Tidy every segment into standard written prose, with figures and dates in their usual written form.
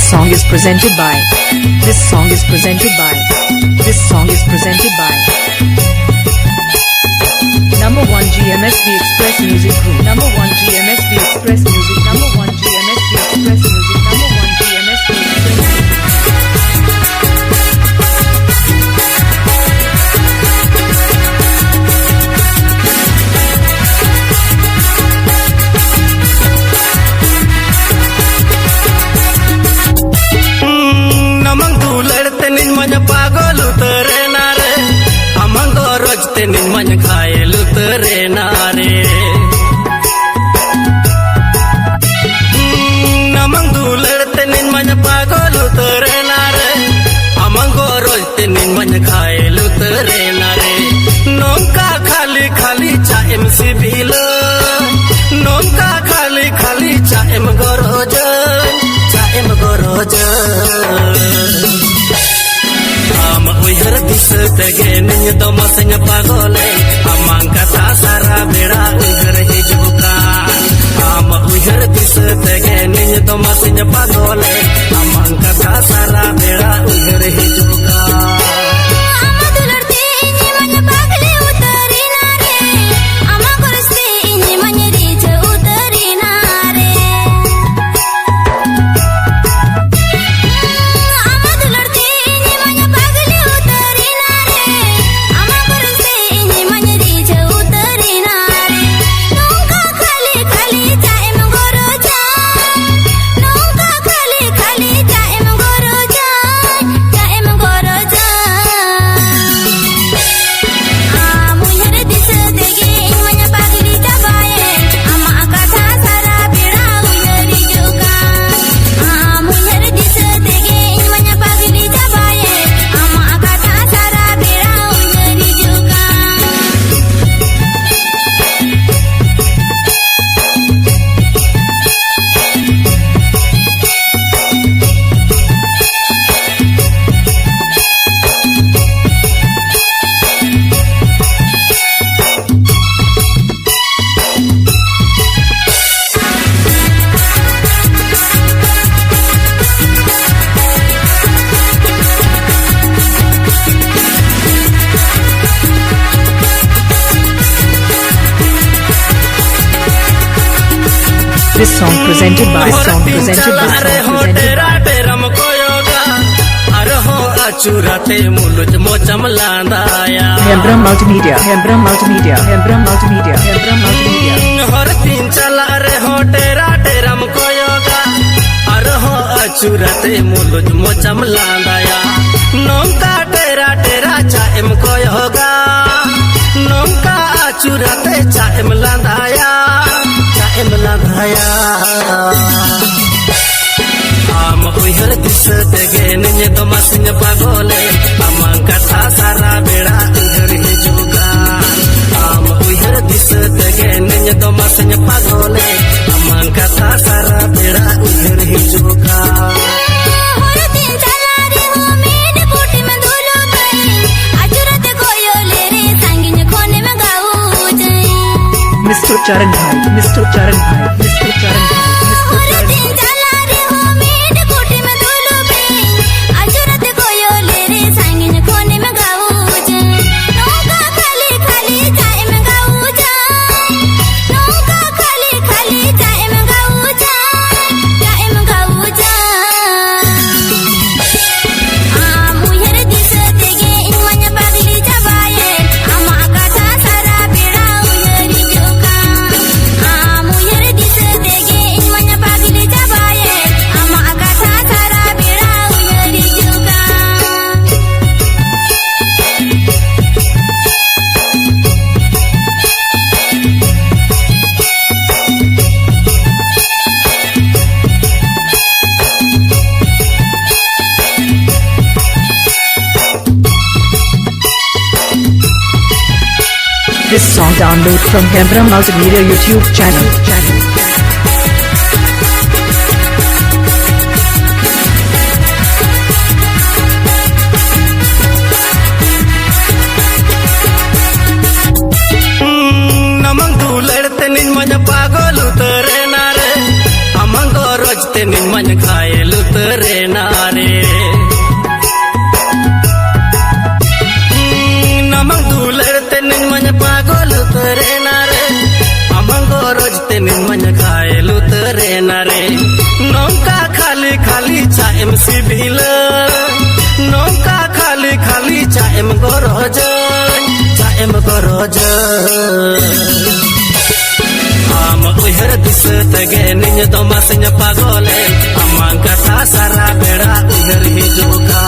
song is presented by. This song is presented by. This song is presented by. Number 1 GMSB Express Music Group. Number 1 GMSB Express Music. Number 1 GMSB Express Music. Number 1 GMSB Express Music. पागल उतरे नारे अमंगो रोजते निमन खायल उतरे नारे नमंग लड़ते निमन पागल उतरे नारे अमंगो रोजते निमन खायल उतरे नारे नोंका खाली खाली चाएम सिबिल नोंका खाली खाली चाएम गोरोज Uyar bisa tegen nyedo masanya pagole amang kata sara beda uyar hijukan uyar bisa tegen nyedo masanya pagole amang kata sara beda uyar hijukan This song presented by. This song presented by. Hembram Multimedia. Hembram Multimedia. Hembram Multimedia. Hembram Multimedia. हर तीन चला रे हो तेरा तेरम को योगा अरहो अचुरते मुलुज मोचम लांदाया नोंका तेरा तेरा चाएम को yoga नोंका अचुरते चाएम लांदाया am uyar disa tegen nyedo masanya pagole amang kata sara beda uyar hijukan am uyar disa tegen nyedo masanya pagole amang kata sara beda uyar hijukan Mr. Charan Bhai, Mr. Charan Bhai, Mr. Charan Bhai, Mr. Charan Bhai. This song download from Hembram Multimedia YouTube channel. पागल उतरे नारे अमंगो रोजते निमन खाए लुतरे निमन खाएलु तरे नारे नौका खाली खाली चाएम सिबिल नौका खाली खाली चाएम गरज आम उहर दिस तगे निज दोमा सिंह पागोले अमांग कथा सारा बेड़ा उहर हिजुका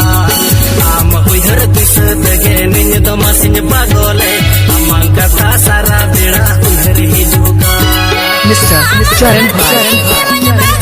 आम उहर दिस तगे निज दोमा सिंह पागोले अमांग कथा सारा बेड़ा उहर हिजुका Mr. Charan Bhai.